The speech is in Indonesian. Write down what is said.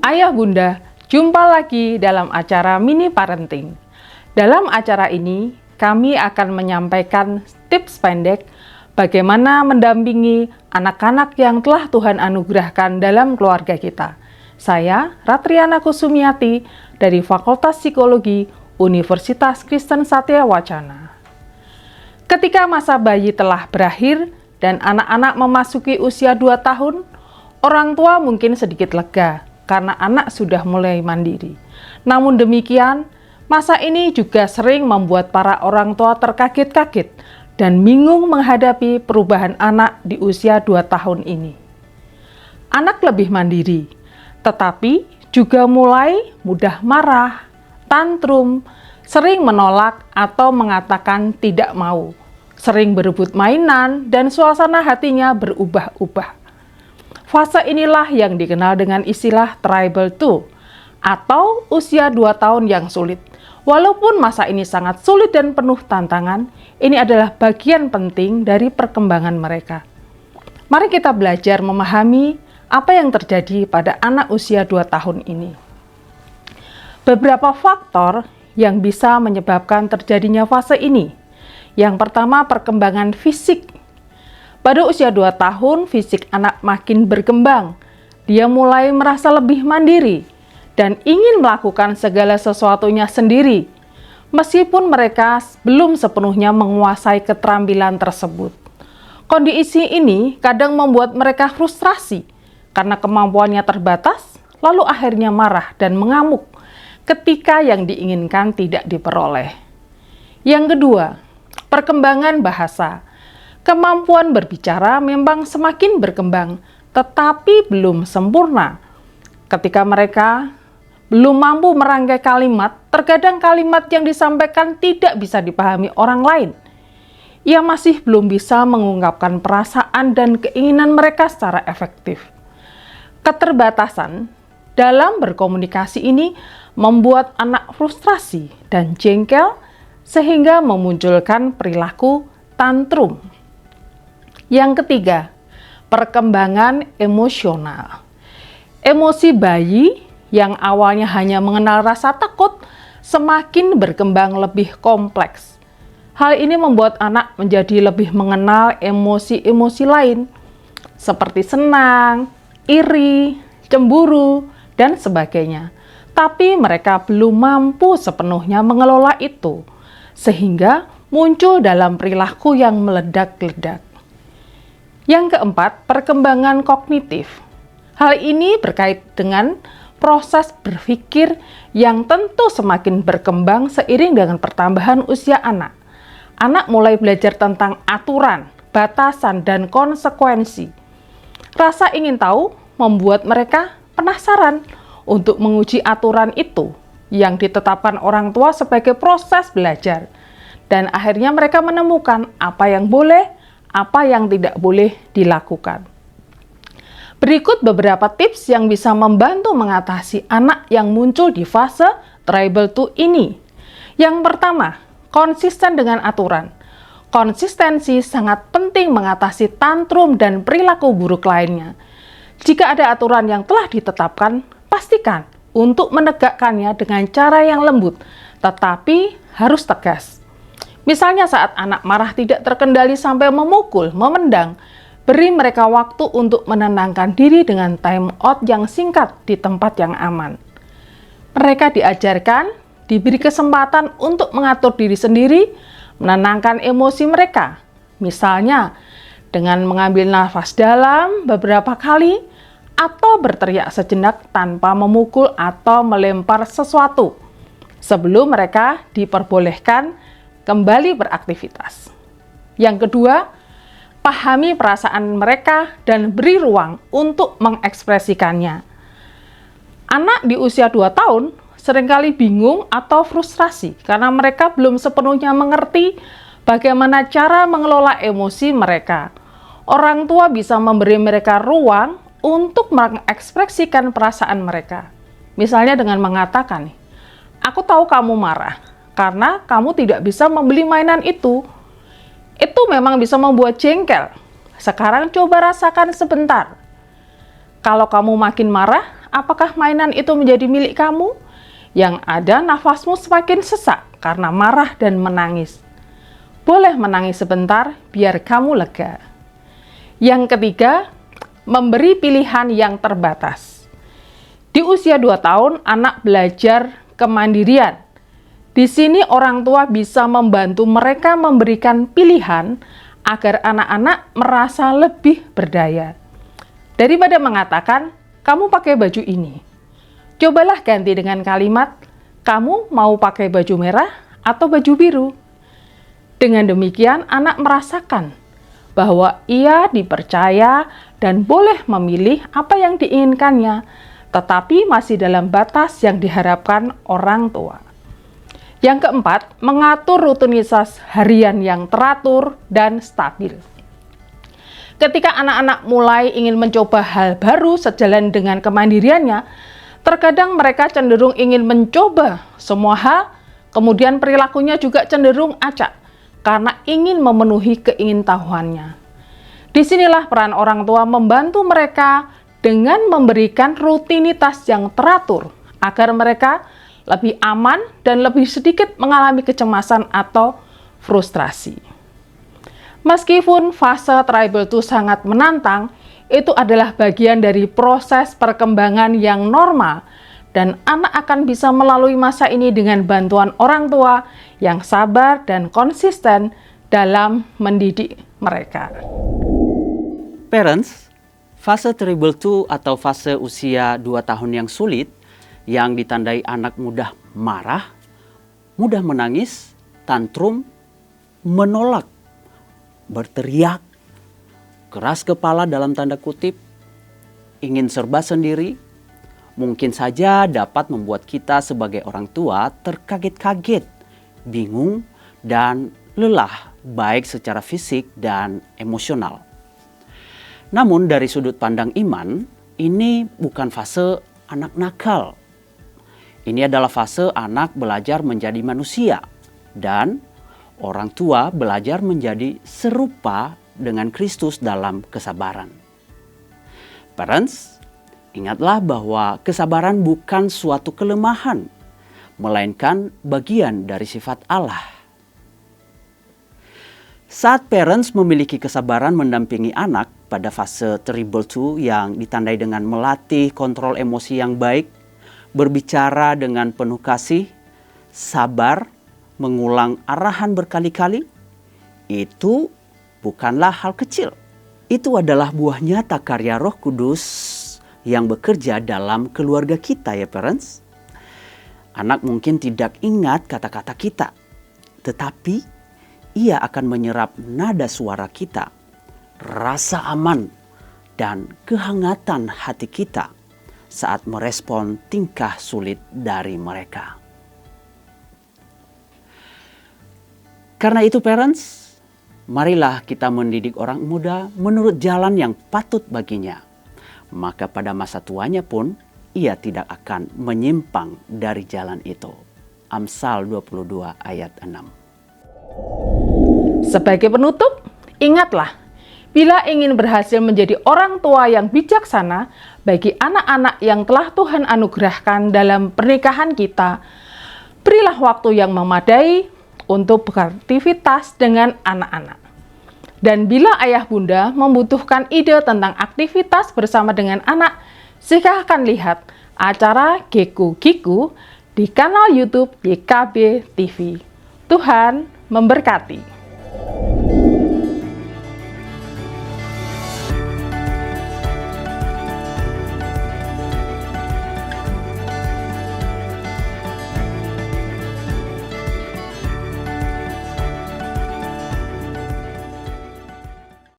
Ayah Bunda, jumpa lagi dalam acara Mini Parenting. Dalam acara ini, kami akan menyampaikan tips pendek bagaimana mendampingi anak-anak yang telah Tuhan anugerahkan dalam keluarga kita. Saya, Ratriana Kusumiati, dari Fakultas Psikologi Universitas Kristen Satya Wacana. Ketika masa bayi telah berakhir dan anak-anak memasuki usia 2 tahun, orang tua mungkin sedikit lega karena anak sudah mulai mandiri. Namun demikian, masa ini juga sering membuat para orang tua terkaget-kaget dan bingung menghadapi perubahan anak di usia 2 tahun ini. Anak lebih mandiri, tetapi juga mulai mudah marah, tantrum, sering menolak atau mengatakan tidak mau, sering berebut mainan, dan suasana hatinya berubah-ubah. Fase inilah yang dikenal dengan istilah Tribal 2 atau usia 2 tahun yang sulit. Walaupun masa ini sangat sulit dan penuh tantangan, ini adalah bagian penting dari perkembangan mereka. Mari kita belajar memahami apa yang terjadi pada anak usia 2 tahun ini. Beberapa faktor yang bisa menyebabkan terjadinya fase ini. Yang pertama, perkembangan fisik. Pada usia 2 tahun, fisik anak makin berkembang. Dia mulai merasa lebih mandiri dan ingin melakukan segala sesuatunya sendiri, meskipun mereka belum sepenuhnya menguasai keterampilan tersebut. Kondisi ini kadang membuat mereka frustrasi karena kemampuannya terbatas, lalu akhirnya marah dan mengamuk ketika yang diinginkan tidak diperoleh. Yang kedua, perkembangan bahasa. Kemampuan berbicara memang semakin berkembang, tetapi belum sempurna. Ketika mereka belum mampu merangkai kalimat, terkadang kalimat yang disampaikan tidak bisa dipahami orang lain. Ia masih belum bisa mengungkapkan perasaan dan keinginan mereka secara efektif. Keterbatasan dalam berkomunikasi ini membuat anak frustrasi dan jengkel sehingga memunculkan perilaku tantrum. Yang ketiga, perkembangan emosional. Emosi bayi yang awalnya hanya mengenal rasa takut semakin berkembang lebih kompleks. Hal ini membuat anak menjadi lebih mengenal emosi-emosi lain seperti senang, iri, cemburu, dan sebagainya. Tapi mereka belum mampu sepenuhnya mengelola itu, sehingga muncul dalam perilaku yang meledak-ledak. Yang keempat, perkembangan kognitif. Hal ini berkait dengan proses berpikir yang tentu semakin berkembang seiring dengan pertambahan usia anak. Anak mulai belajar tentang aturan, batasan, dan konsekuensi. Rasa ingin tahu membuat mereka penasaran untuk menguji aturan itu yang ditetapkan orang tua sebagai proses belajar. Dan akhirnya mereka menemukan apa yang boleh, apa yang tidak boleh dilakukan. Berikut beberapa tips yang bisa membantu mengatasi anak yang muncul di fase Tribal 2 ini. Yang pertama, konsisten dengan aturan. Konsistensi sangat penting mengatasi tantrum dan perilaku buruk lainnya. Jika ada aturan yang telah ditetapkan, pastikan untuk menegakkannya dengan cara yang lembut, tetapi harus tegas. Misalnya saat anak marah tidak terkendali sampai memukul, memendang, beri mereka waktu untuk menenangkan diri dengan time out yang singkat di tempat yang aman. Mereka diajarkan, diberi kesempatan untuk mengatur diri sendiri, menenangkan emosi mereka. Misalnya, dengan mengambil nafas dalam beberapa kali, atau berteriak sejenak tanpa memukul atau melempar sesuatu, sebelum mereka diperbolehkan kembali beraktivitas. Yang kedua, pahami perasaan mereka dan beri ruang untuk mengekspresikannya. Anak di usia 2 tahun seringkali bingung atau frustrasi karena mereka belum sepenuhnya mengerti bagaimana cara mengelola emosi mereka. Orang tua bisa memberi mereka ruang untuk mengekspresikan perasaan mereka. Misalnya dengan mengatakan, "Aku tahu kamu marah karena kamu tidak bisa membeli mainan itu. Itu memang bisa membuat jengkel. Sekarang coba rasakan sebentar. Kalau kamu makin marah, apakah mainan itu menjadi milik kamu? Yang ada nafasmu semakin sesak karena marah dan menangis. Boleh menangis sebentar biar kamu lega. Yang ketiga, memberi pilihan yang terbatas. Di usia 2 tahun, anak belajar kemandirian. Di sini orang tua bisa membantu mereka memberikan pilihan agar anak-anak merasa lebih berdaya. Daripada mengatakan, kamu pakai baju ini. Cobalah ganti dengan kalimat, kamu mau pakai baju merah atau baju biru. Dengan demikian, anak merasakan bahwa ia dipercaya dan boleh memilih apa yang diinginkannya, tetapi masih dalam batas yang diharapkan orang tua. Yang keempat, mengatur rutinitas harian yang teratur dan stabil. Ketika anak-anak mulai ingin mencoba hal baru sejalan dengan kemandiriannya, terkadang mereka cenderung ingin mencoba semua hal, kemudian perilakunya juga cenderung acak karena ingin memenuhi keingintahuannya. Disinilah peran orang tua membantu mereka dengan memberikan rutinitas yang teratur agar mereka lebih aman dan lebih sedikit mengalami kecemasan atau frustrasi. Meskipun fase Tribal 2 sangat menantang, itu adalah bagian dari proses perkembangan yang normal dan anak akan bisa melalui masa ini dengan bantuan orang tua yang sabar dan konsisten dalam mendidik mereka. Parents, fase Tribal 2 atau fase usia 2 tahun yang sulit yang ditandai anak mudah marah, mudah menangis, tantrum, menolak, berteriak, keras kepala dalam tanda kutip, ingin serba sendiri, mungkin saja dapat membuat kita sebagai orang tua terkaget-kaget, bingung, dan lelah baik secara fisik dan emosional. Namun dari sudut pandang iman, ini bukan fase anak nakal. Ini adalah fase anak belajar menjadi manusia dan orang tua belajar menjadi serupa dengan Kristus dalam kesabaran. Parents, ingatlah bahwa kesabaran bukan suatu kelemahan, melainkan bagian dari sifat Allah. Saat parents memiliki kesabaran mendampingi anak pada fase Tribal 2 yang ditandai dengan melatih kontrol emosi yang baik, berbicara dengan penuh kasih, sabar, mengulang arahan berkali-kali, itu bukanlah hal kecil. Itu adalah buah nyata karya Roh Kudus yang bekerja dalam keluarga kita ya parents. Anak mungkin tidak ingat kata-kata kita, tetapi ia akan menyerap nada suara kita, rasa aman, dan kehangatan hati kita saat merespon tingkah sulit dari mereka. Karena itu parents, marilah kita mendidik orang muda menurut jalan yang patut baginya. Maka pada masa tuanya pun ia tidak akan menyimpang dari jalan itu. Amsal 22 ayat 6. Sebagai penutup, ingatlah, bila ingin berhasil menjadi orang tua yang bijaksana bagi anak-anak yang telah Tuhan anugerahkan dalam pernikahan kita, berilah waktu yang memadai untuk beraktivitas dengan anak-anak. Dan bila ayah bunda membutuhkan ide tentang aktivitas bersama dengan anak, silahkan lihat acara Geku Giku di kanal YouTube YKB TV. Tuhan memberkati.